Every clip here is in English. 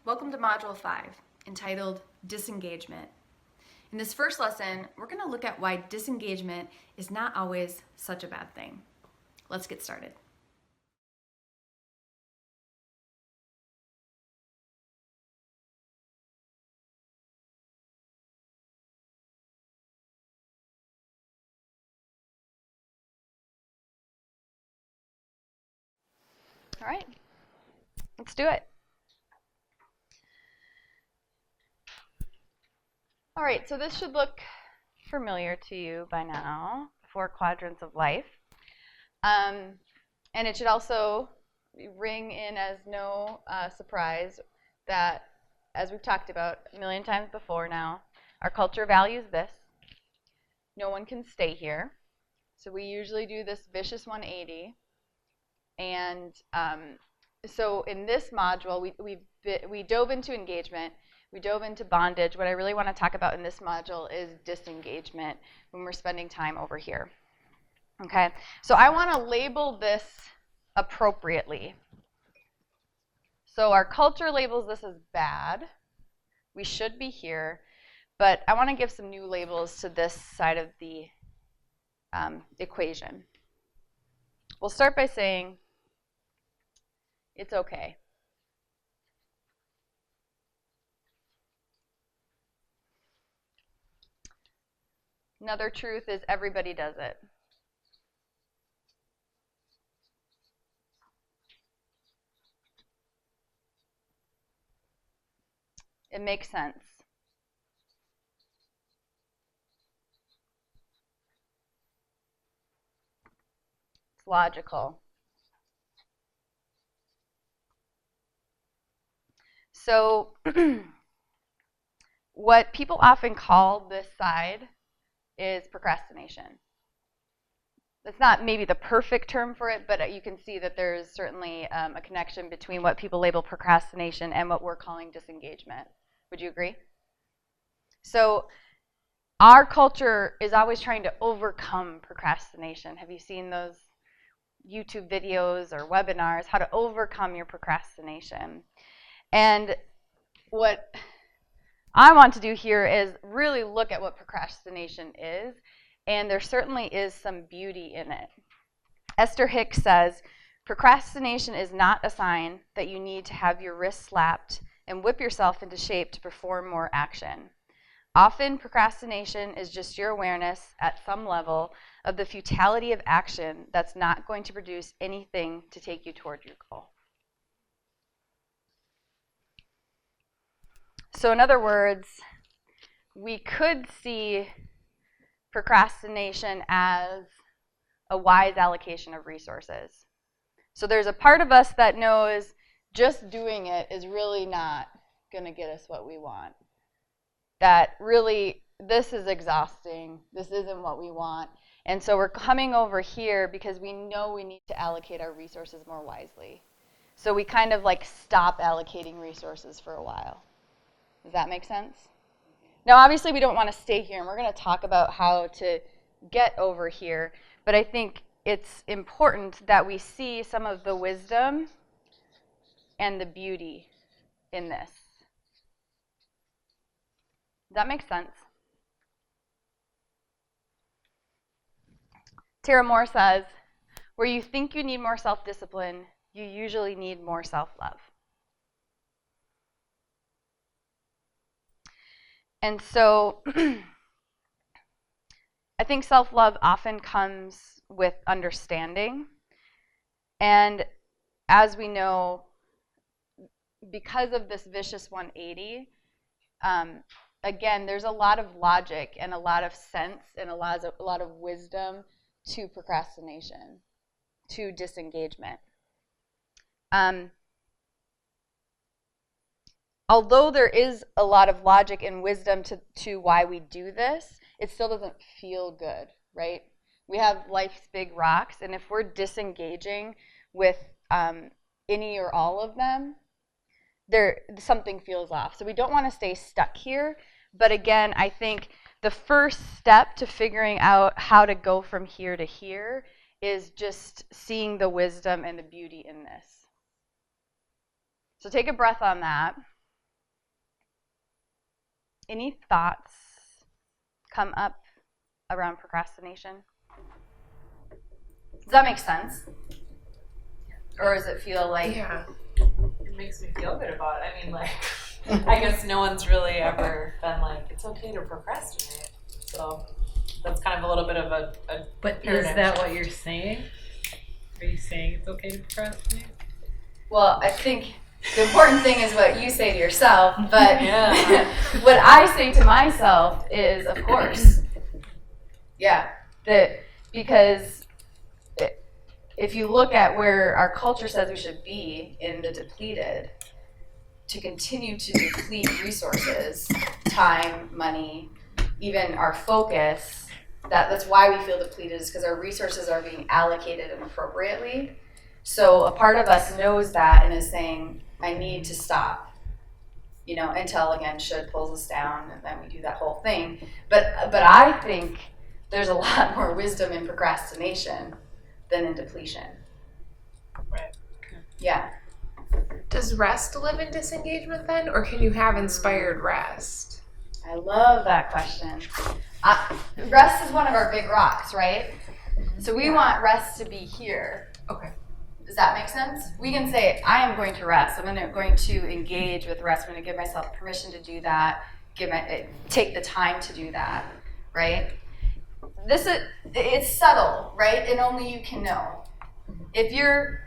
Welcome to Module 5, entitled Disengagement. In this first lesson, we're going to look at why disengagement is not always such a bad thing. Let's get started. All right, let's do it. All right, so this should look familiar to you by now, the 4 quadrants of life. And it should also ring in as no surprise that, as we've talked about a million times before now, our culture values this. No one can stay here. So we usually do this vicious 180. And so in this module, we dove into engagement. We dove into bondage. What I really want to talk about in this module is disengagement when we're spending time over here. Okay, so I want to label this appropriately. So our culture labels this as bad. We should be here, but I want to give some new labels to this side of the equation. We'll start by saying it's okay. Another truth is everybody does it. It makes sense. It's logical. So what people often call this side is procrastination. It's not maybe the perfect term for it, but you can see that there's certainly a connection between what people label procrastination and what we're calling disengagement. Would you agree? So our culture is always trying to overcome procrastination. Have you seen those YouTube videos or webinars, how to overcome your procrastination? And what I want to do here is really look at what procrastination is, and there certainly is some beauty in it. Esther Hicks says, procrastination is not a sign that you need to have your wrists slapped and whip yourself into shape to perform more action. Often, procrastination is just your awareness at some level of the futility of action that's not going to produce anything to take you toward your goal. So in other words, we could see procrastination as a wise allocation of resources. So there's a part of us that knows just doing it is really not going to get us what we want. That really, this is exhausting. This isn't what we want. And so we're coming over here because we know we need to allocate our resources more wisely. So we kind of like stop allocating resources for a while. Does that make sense? Now, obviously, we don't want to stay here, and we're going to talk about how to get over here. But I think it's important that we see some of the wisdom and the beauty in this. Does that make sense? Tara Moore says, where you think you need more self-discipline, you usually need more self-love. And so I think self-love often comes with understanding. And as we know, because of this vicious 180, again, there's a lot of logic and a lot of sense and a lot of wisdom to procrastination, to disengagement. Although there is a lot of logic and wisdom to why we do this, it still doesn't feel good, right? We have life's big rocks, and if we're disengaging with any or all of them, something feels off. So we don't want to stay stuck here. But again, I think the first step to figuring out how to go from here to here is just seeing the wisdom and the beauty in this. So take a breath on that. Any thoughts come up around procrastination? Does that make sense? Or does it feel like... Yeah. It makes me feel good about it. I mean, like, I guess no one's really ever been like, it's okay to procrastinate. So that's kind of a little bit of a But is that what you're saying? Are you saying it's okay to procrastinate? Well, I think the important thing is what you say to yourself, but Yeah. what I say to myself is, of course. Yeah, because if you look at where our culture says we should be in the depleted, to continue to deplete resources, time, money, even our focus, that's why we feel depleted, is because our resources are being allocated inappropriately. So a part of us knows that and is saying, I need to stop, until, again, should pulls us down, and then we do that whole thing. But I think there's a lot more wisdom in procrastination than in depletion. Right. Yeah. Does rest live in disengagement then, or can you have inspired rest? I love that question. Rest is one of our big rocks, right? So we want rest to be here. Okay. Does that make sense? We can say, I am going to rest. I'm going to engage with rest. I'm going to give myself permission to do that. Take the time to do that, right? It's subtle, right? And only you can know. If you're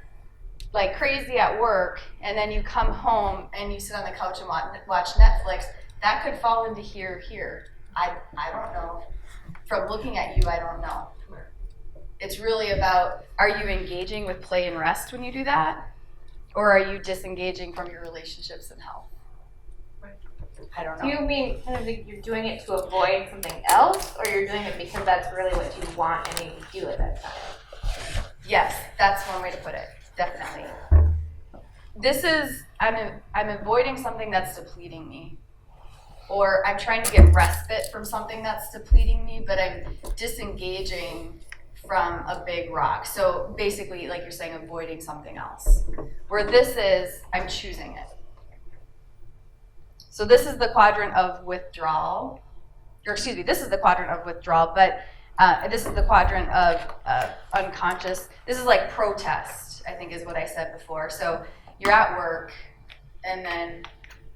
like crazy at work and then you come home and you sit on the couch and watch Netflix, that could fall into here. I don't know. From looking at you, I don't know. It's really about, are you engaging with play and rest when you do that? Or are you disengaging from your relationships and health? I don't know. Do you mean kind of like you're doing it to avoid something else, or you're doing it because that's really what you want and need to do at that time? Yes, that's one way to put it. Definitely. I'm avoiding something that's depleting me. Or I'm trying to get respite from something that's depleting me, but I'm disengaging from a big rock. So basically, like you're saying, avoiding something else. Where this is, I'm choosing it. So this is the quadrant of withdrawal. This is the quadrant of withdrawal, but this is the quadrant of unconscious. This is like protest, I think is what I said before. So you're at work, and then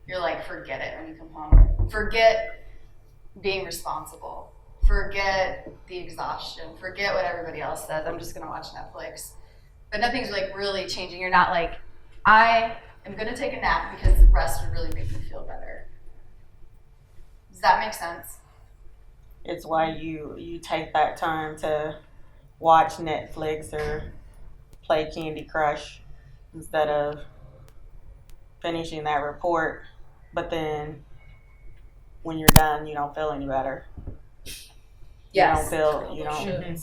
you're like, forget it when you come home. Forget being responsible. Forget the exhaustion. Forget what everybody else says. I'm just going to watch Netflix. But nothing's like really changing. You're not like, I am going to take a nap because rest would really make me feel better. Does that make sense? It's why you take that time to watch Netflix or play Candy Crush instead of finishing that report. But then when you're done, you don't feel any better. Yes. You don't.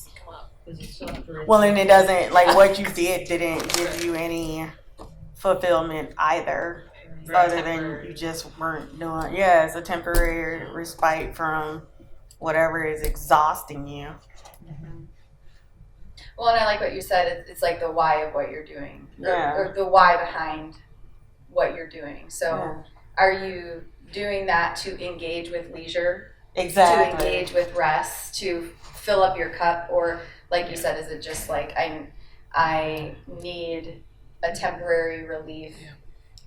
Well, and it doesn't, like what you did didn't give you any fulfillment either. Other than you just weren't doing, it's a temporary respite from whatever is exhausting you. Mm-hmm. Well, and I like what you said. It's like the why of what you're doing, or the why behind what you're doing. So, are you doing that to engage with leisure? Exactly. To engage with rest, to fill up your cup, or like you said, is it just like I need a temporary relief?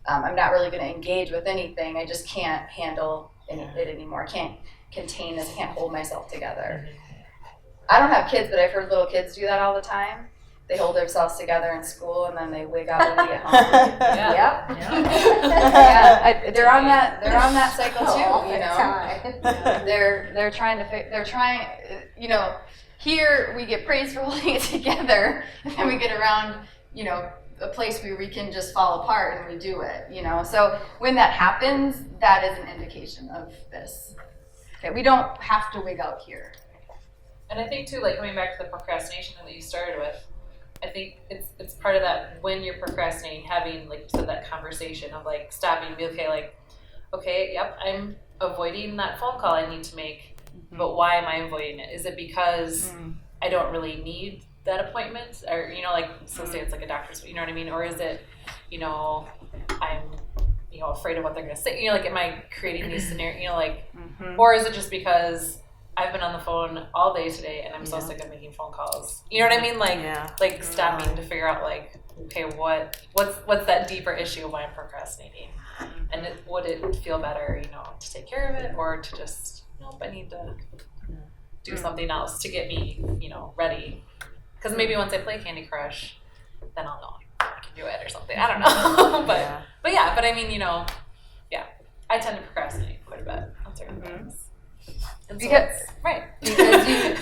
I'm not really going to engage with anything. I just can't handle it anymore. I can't contain this. I can't hold myself together. I don't have kids, but I've heard little kids do that all the time. They hold themselves together in school and then they wig out when they get home. They're on that cycle too. They're trying. Here we get praised for holding it together, and then we get around, a place where we can just fall apart and we do it, So when that happens, that is an indication of this. Okay, we don't have to wig out here. And I think too, like coming back to the procrastination that you started with, I think it's part of that when you're procrastinating, having, like you said, that conversation of like stopping and be okay, yep, I'm avoiding that phone call I need to make, but why am I avoiding it? Is it because I don't really need that appointment, or so say it's like a doctor's, you know what I mean, or is it, I'm afraid of what they're gonna say, like am I creating these scenarios, Or is it just because I've been on the phone all day today and I'm so sick of making phone calls? You know what I mean? Like stopping to figure out like, okay, what's that deeper issue of why I'm procrastinating? And would it feel better, to take care of it, or to just, nope, I need to do something else to get me, ready? Because maybe once I play Candy Crush, then I'll know I can do it or something. I don't know. but I mean, I tend to procrastinate quite a bit on certain things. And so because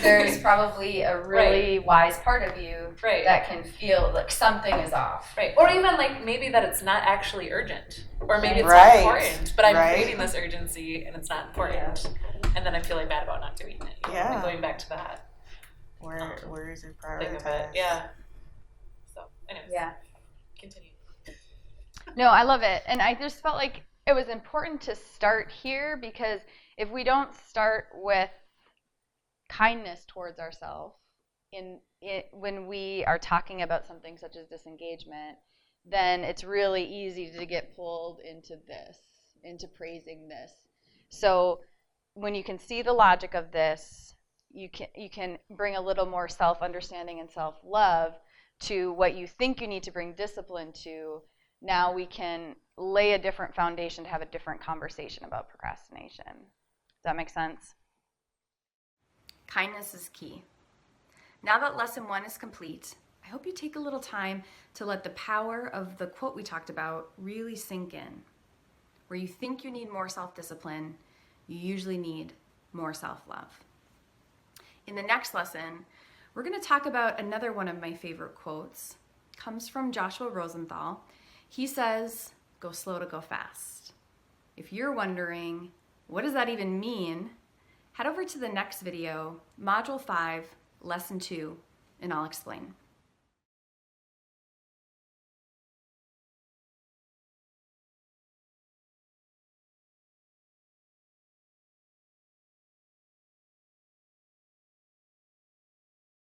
there's probably a really wise part of you that can feel like something is off. Right. Or even like maybe that it's not actually urgent. Or maybe it's not important, but I'm creating this urgency and it's not important. And then I'm feeling bad about not doing it. And going back to that. Where is it Think of it. prioritized? Yeah. So anyways. Yeah. Continue. No, I love it. And I just felt like it was important to start here, because if we don't start with kindness towards ourselves when we are talking about something such as disengagement, then it's really easy to get pulled into praising this. So when you can see the logic of this, you can bring a little more self-understanding and self-love to what you think you need to bring discipline to. Now we can lay a different foundation to have a different conversation about procrastination. Does that make sense? Kindness is key. Now that lesson 1 is complete, I hope you take a little time to let the power of the quote we talked about really sink in. Where you think you need more self-discipline, you usually need more self-love. In the next lesson, we're going to talk about another one of my favorite quotes. It comes from Joshua Rosenthal. He says, "Go slow to go fast." If you're wondering, what does that even mean? Head over to the next video, Module 5, Lesson 2, and I'll explain.